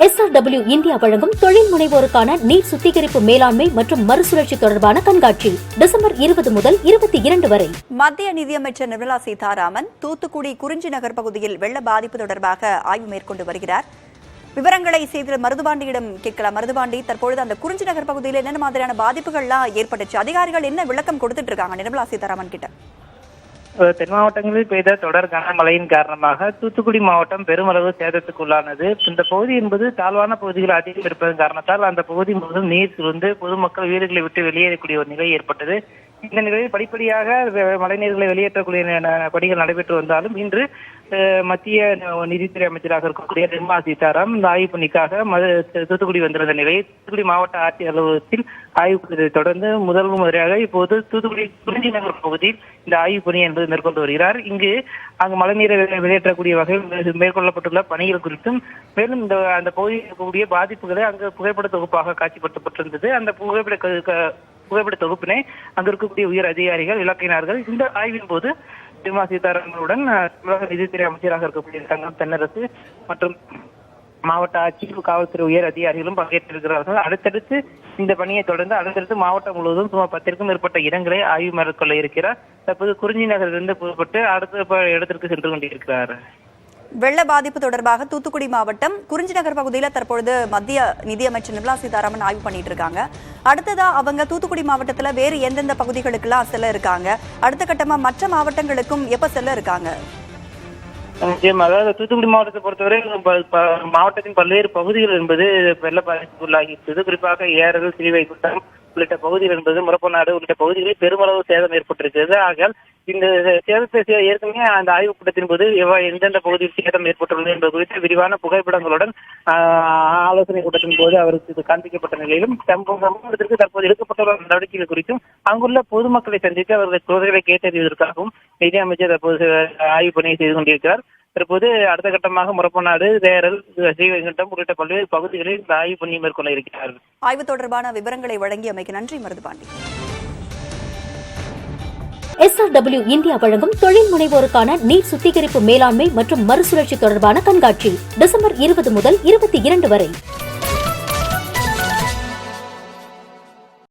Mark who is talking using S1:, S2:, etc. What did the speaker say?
S1: SRW India வழங்கும் தொழில் முனைவோருக்கான நீர் சுத்திகரிப்பு மேலாண்மை மற்றும் மறுசுழற்சி தொடர்பான கண்காட்சி டிசம்பர் 20 முதல் 22 வரை.
S2: மத்திய நிதியமைச்சர் நிர்மலா சீதாராமன் தூத்துக்குடி குறிஞ்சி நகர் பகுதியில் வெள்ள பாதிப்பு தொடர்பாக ஆய்வு மேற்கொண்டு வருகிறார். விவரங்களை செய்தியாளர் மருதுபாண்டியிடம் கேட்கலாம். மருதுபாண்டி, தற்பொழுது அந்த குறிஞ்சி நகர் பகுதியில் என்னென்ன மாதிரியான பாதிப்புகள்லாம் ஏற்பட்டுச்சு, அதிகாரிகள் என்ன விளக்கம் கொடுத்துட்டு இருக்காங்க நிர்மலா சீதாராமன் கிட்ட?
S3: தென் மாவட்டங்களில் பெய்த தொடர் கனமழையின் காரணமாக தூத்துக்குடி மாவட்டம் பெருமளவு சேதத்துக்குள்ளானது. இந்த பகுதி என்பது தாழ்வான பகுதிகள் அதிகம் இருப்பதன் காரணத்தால் அந்த பகுதி முழுவதும் நீர் சூழ்ந்து பொதுமக்கள் வீடுகளை விட்டு வெளியேறக்கூடிய ஒரு நிலை ஏற்பட்டது. இந்த நிலையில் படிப்படியாக மழைநீர்களை வெளியேற்றக்கூடிய பணிகள் நடைபெற்று வந்தாலும் இன்று மத்திய நிதித்துறை அமைச்சராக இருக்கக்கூடிய நிர்மலா சீதாராமன் இந்த ஆய்வு பணிக்காக தூத்துக்குடி வந்திருந்த நிலையில் தூத்துக்குடி மாவட்ட ஆட்சியர் அலுவலகத்தில் ஆய்வு தொடர்ந்து முதல் முறையாக இப்போது தூத்துக்குடி குறிஞ்சி நகர் பகுதியில் இந்த ஆய்வு பணி என்பது மேற்கொண்டு வருகிறார். அங்கு மழைநீரை வெளியேற்றக்கூடிய வகையில் மேற்கொள்ளப்பட்டுள்ள பணிகள் குறித்தும் மேலும் அந்த பகுதியில் இருக்கக்கூடிய பாதிப்புகளை அங்கு புகைப்பட தொகுப்பாக காட்சிப்படுத்தப்பட்டிருந்தது. அந்த புகைப்பட தொகுப்பினை அங்கு இருக்கக்கூடிய உயர் அதிகாரிகள் விளக்கினார்கள். இந்த ஆய்வின் போது நிர்மலா சீதாராமனுடன் தமிழக நிதித்துறை அமைச்சராக இருக்கக்கூடிய தங்கம் தென்னரசு மற்றும் மாவட்ட ஆட்சியர் காவல்துறை உயர் அதிகாரிகளும் பங்கேற்றிருக்கிறார்கள். அடுத்தடுத்து இந்த பணியை தொடர்ந்து அடுத்தடுத்து மாவட்டம் முழுவதும் சுமார் 10க்கும் மேற்பட்ட இடங்களை ஆய்வு மேற்கொள்ள இருக்கிறார். தற்போது குறிஞ்சி நகரிலிருந்து புறப்பட்டு அடுத்த இடத்திற்கு சென்று கொண்டிருக்கிறார்.
S2: வெள்ள பாதிப்பு தொடர்பாக தூத்துக்குடி மாவட்டம் குறிஞ்சி நகர் பகுதியில் தற்பொழுது மத்திய நிதியமைச்சர் நிர்மலா சீதாராமன் ஆய்வு பண்ணிட்டு இருக்காங்க. அடுத்ததா அவங்க தூத்துக்குடி மாவட்டத்துல வேறு எந்தெந்த பகுதிகளுக்கெல்லாம் செல்ல இருக்காங்க, அடுத்த கட்டமா மற்ற மாவட்டங்களுக்கும் எப்ப செல்ல இருக்காங்க?
S3: அதாவது தூத்துக்குடி மாவட்டத்தை பொறுத்தவரை மாவட்டத்தின் பல்வேறு பகுதிகள் என்பது வெள்ள பாதிப்புக்குள்ளாகி இருந்தது. குறிப்பாக ஏரல், ஸ்ரீவைகுண்டம் உள்ளிட்ட பகுதிகள் என்பது முரப்பநாடு உள்ளிட்ட பகுதிகளில் பெருமளவு சேதம் ஏற்பட்டிருக்கிறது. ஆகையால் இந்த சேதத்தை ஏற்கனவே அந்த ஆய்வுக் கூட்டத்தின் போது எந்தெந்த பகுதியில் சேதம் ஏற்பட்டுள்ளது என்பது குறித்து விரிவான புகைப்படங்களுடன் ஆலோசனை கூட்டத்தின் போது அவருக்கு காண்பிக்கப்பட்ட நிலையிலும் சம்பவத்திற்கு தற்போது எடுக்கப்பட்டுள்ள நடவடிக்கைகள் குறித்தும் அங்குள்ள பொதுமக்களை சந்தித்து அவர்கள் குறைகளை கேட்டறிவதற்காகவும் நிதியமைச்சர் தற்போது ஆய்வு பணியை செய்து கொண்டிருக்கிறார். தற்போது அடுத்த கட்டமாக முரப்பநாடு, தேரல், ஸ்ரீவைகுண்டம் உள்ளிட்ட பல்வேறு பகுதிகளில் இந்த ஆய்வு பணியை மேற்கொள்ள இருக்கிறார்கள்.
S2: ஆய்வு தொடர்பான விவரங்களை வழங்கியமைக்கு நன்றி மருதுபாண்டி.
S1: SRW இந்தியா வழங்கும் தொழில் முனைவோருக்கான நீர் சுத்திகரிப்பு மேலாண்மை மற்றும் மறுசுழற்சி தொடர்பான கண்காட்சி டிசம்பர் 20 முதல் 22 வரை.